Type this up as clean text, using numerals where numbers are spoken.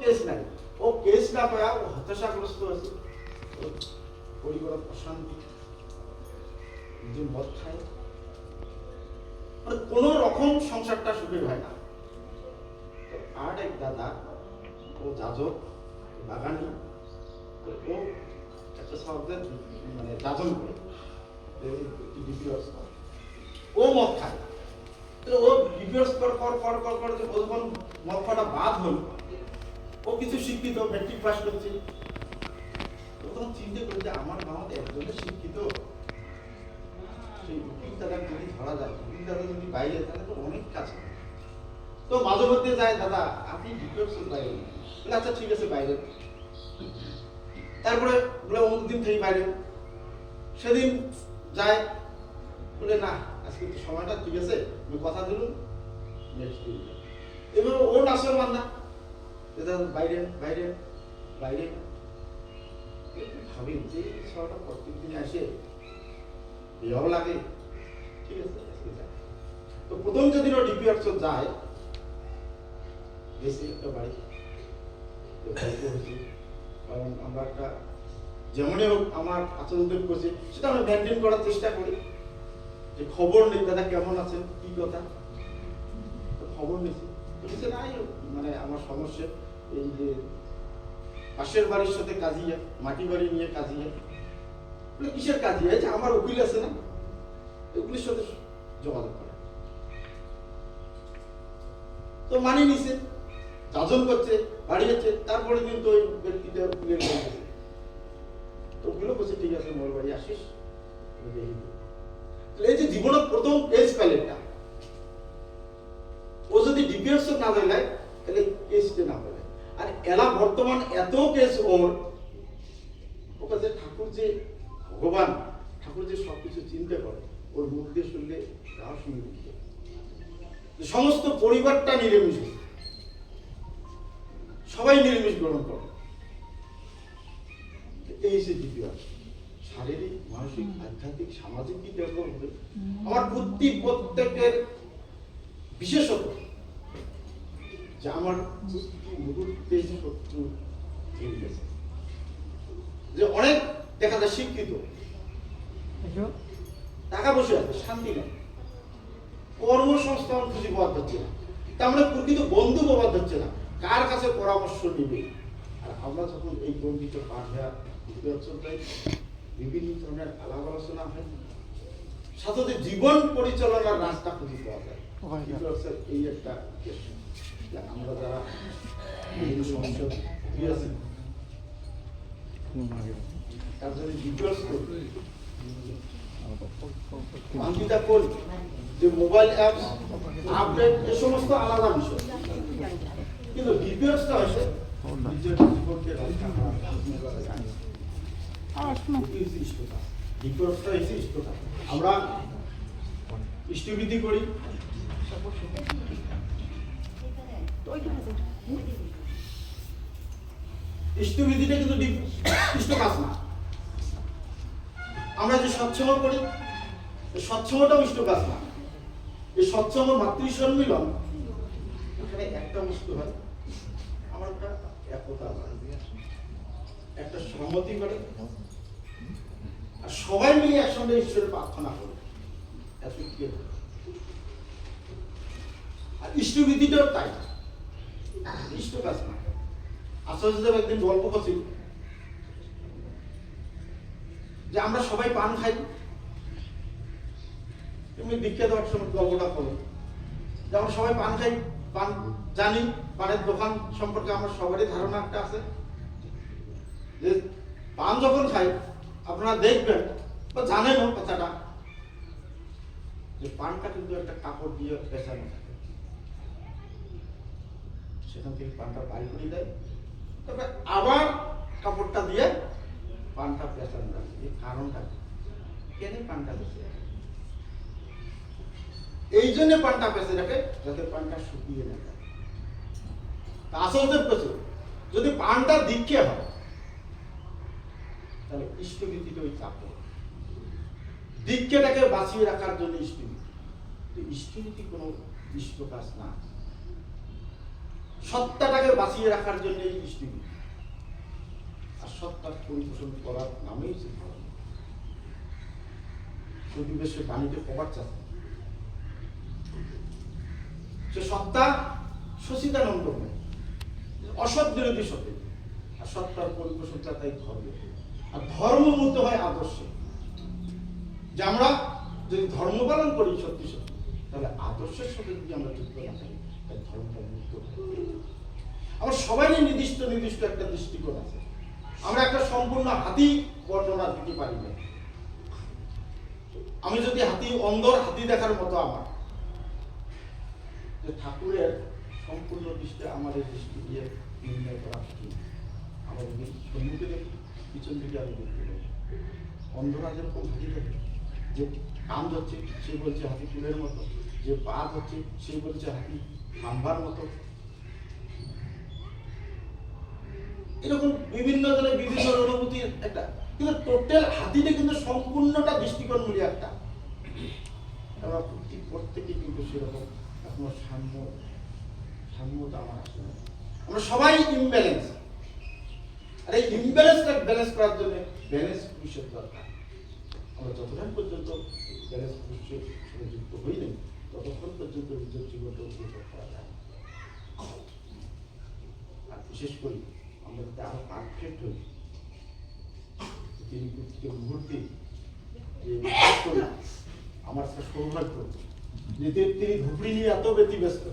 Case নাই, ও case না পায়া ও হতাশাগ্রস্ত আছে, পরিবারের অশান্তি, যে মদ খায়, মানে কোন রকম সংসারটা সুখের হয় না। আর এক দাদা, ও যাজক, বাগানি, ও একটা শহরের মানে যাজন করে, ও মদ খায়। ও ডিভোর্স কর যখন মদ খাওয়াটা বাদ হল, ও কিছু শিক্ষিত, মেট্রিক পাস করছে, তখন চিন্তা করে যে আমার বাবা একজনের শিক্ষিত, সেই উকিল দাদা যদি ধরা যায়, উকিল দাদা যদি বাইরে, তাহলে তো অনেক কাছে। তো মাঝে মধ্যে যায়, দাদা আপনি ডিভোর্স বাইরে, আচ্ছা ঠিক আছে বাইরে। তারপরে বলে অমুক দিন থেকে বাইরে, সেদিন যায়, বলে না আজকে তো সময়টা ঠিক আছে, আমি কথা দিলুন নেক্সট দিন। এবার ও নাসর বান্দা, বাইরে বাইরে বাইরে, ভাবি যে সময়টা প্রত্যেক দিন আসে, এও লাগে, ঠিক আছে আজকে যায়। তো প্রথম যেদিন ও ডিপিআরস যায়, গেছি একটা বাড়ি, কারণ আমরা একটা যেমনই হোক আমার আচরণ করছি সেটা আমরা মেনটেন করার চেষ্টা করি, যে খবর নেই দাদা কেমন আছেন, কি কথা, খবর নিয়েছি নাই, মানে আমার সমস্যা এই যে পাশের বাড়ির সাথে কাজিয়ে, মাটি বাড়ি নিয়ে কাজিয়ে, কিসের কাজিয়ে, যে আমার উকিল আছে না, উকিলের সাথে যোগাযোগ করে। তো মানি নিছে, যাজন করছে, বাড়িয়েছে, তারপরে দিন তো ওই ব্যক্তিটা উকিলের বলছে, তো উকিলও বলছে ঠিক আছে মোর বাড়ি আসিস। এই যে জীবনের প্রথম কেস প্যালেটটা, ও যদি ডিপিএস না দেয় তাহলে কেসটা না হবে। আর এলা বর্তমান এত কেস ওর কাছে ঠাকুর যে ভগবান, ঠাকুর যে সবকিছু চিন্তা করে, ওর মুখ দিয়ে শুনলে তাও শুনে দিচ্ছে, সমস্ত পরিবারটা নিরামিষ, সবাই নিরামিষ গ্রহণ করে। এই যে ডিপিএস শারীরিক, মানসিক, আধ্যাত্মিক, সামাজিক কি ডেভেলপ হবে, আমার প্রত্যেকের বিশেষত যে আমার মুহূর্তে শত্রু যে অনেক দেখা যায় শিক্ষিত, টাকা বসে আছে, শান্তি নেই, কর্মসংস্থান খুঁজে পাওয়া যাচ্ছে না, তার মানে প্রকৃত বন্ধু পাওয়া যাচ্ছে না, কার কাছে পরামর্শ নিবে। আর আমরা যখন এই গণ্ডিত পাঠা বিভিন্ন ধরনের আলাপ আলোচনা হয়, সাথে জীবন পরিচালনার রাস্তা খুঁজে পাওয়া যায়। এই একটা আমরা যারা সমস্যা আছি, তার জন্য ডিটেলস করি, যে মোবাইল অ্যাপস আপডেট, এ সমস্ত আলাদা বিষয়, কিন্তু ডিটেলসটা হচ্ছে নিজের জীবনকে আমরা ইষ্টবিধি করি, ইষ্টবিধিটা কিন্তু ইষ্ট কাজ না। আমরা যে সৎসঙ্গ করি, সৎসঙ্গটাও ইষ্ট কাজ না। এই সৎসঙ্গ মাতৃ সম্মিলন, এখানে একটা বস্তু হয়, আমার একটা একতা, একটা সম্মতি করে, আর সবাই মিলে একসঙ্গে ঈশ্বরের প্রার্থনা করে। আর ইষ্টবিধিটাও তাই, ইষ্ট কাজ না। আচার্যদেব একদিন গল্প করছিল যে আমরা সবাই পান খাই, তুমি দীক্ষা দেওয়ার সময় গল্পটা করো যে আমরা সবাই পান খাই, পান জানি, পানের দোকান সম্পর্কে আমার সবারই ধারণা একটা আছে, যে পান যখন খাই আপনারা দেখবেন বা জানেনও কথাটা, যে পানটা কিন্তু একটা কাপড় দিয়ে পেঁচানো থাকে, সেখান থেকে পানটা বাইর করে দেয়, তবে আবার কাপড়টা দিয়ে পানটা পেঁচানো থাকে। এই কারণটা কেন পানটা পেঁচে রাখে? এই জন্য পানটা পেঁচে রাখে যাতে পানটা শুকিয়ে না যায়। আসলদের পেছনে যদি পানটা দীক্ষা হয় তাহলে ইষ্টবিধিটা ওই কাপড়, দীক্ষাটাকে বাঁচিয়ে রাখার জন্য ইষ্টবিধি। ইষ্টবিধি কোনো ইষ্ট কাজ না। সত্তাটাকে বাঁচিয়ে রাখার জন্য এই দৃষ্টিগুলি, আর সত্তার পরিপোষণ করার নামেই হচ্ছে ধর্ম। প্রতিবেশ সে পানিতে কবার চাচ্ছে, সে সত্তা সচিদানন্দময়, অসৎ বিরোধী সত্য, আর সত্তার পরিপোষণটা তাই ধর্ম। আর ধর্ম মূলত হয় আদর্শে, যে আমরা যদি ধর্ম পালন করি সত্যি সত্যি, তাহলে আদর্শের সাথে যদি আমরা যুক্ত না থাকি, তাহলে ধর্মটা মুক্ত হয়। আমার সবারই নির্দিষ্ট নির্দিষ্ট একটা দৃষ্টিকোণ আছে। আমরা একটা সম্পূর্ণ হাতি বর্ণনা দিতে পারি না। আমি যদি হাতি অন্ধর হাতি দেখার মতো আমার, যে ঠাকুরের সম্পূর্ণ দৃষ্টি আমাদের দৃষ্টি দিয়ে নির্ণয় করা উচিত। আমরা যদি সম্মুখে দেখি, পিছন দিকে আমি দেখতে পাই। অন্ধরা যেরকম হাতি দেখে, যে কান ধরছে সে বলছে হাতি চুলের মতো, যে পা ধরছে সে বলছে হাতি খাম্বার মতো। এরকম বিভিন্ন জনের বিভিন্ন অনুভূতির একটা, কিন্তু টোটাল হাতিটা কিন্তু সম্পূর্ণটা দৃষ্টিকোণ মিলিয়ে একটা। আমরা প্রত্যেকে কিন্তু সেরকম এখনো সাম্যতা আমার আসে না। আমরা সবাই ইমব্যালেন্স, আর এই ইমব্যালেন্সটা ব্যালেন্স করার জন্য ব্যালেন্স পুরুষের দরকার। আমরা যতক্ষণ পর্যন্ত ব্যালেন্স পুরুষের সাথে যুক্ত হই নাই, ততক্ষণ পর্যন্ত নিজের জীবনটা উপভোগ করা যায়। আর বিশেষ করে আমরা যাতে আরো পারফেক্ট হই, তিনি প্রত্যেক মুহূর্তে যে আমার সৌভাগ্য যে তিনি ধুপড়ি নিয়ে এত ব্যতিব্যস্ত,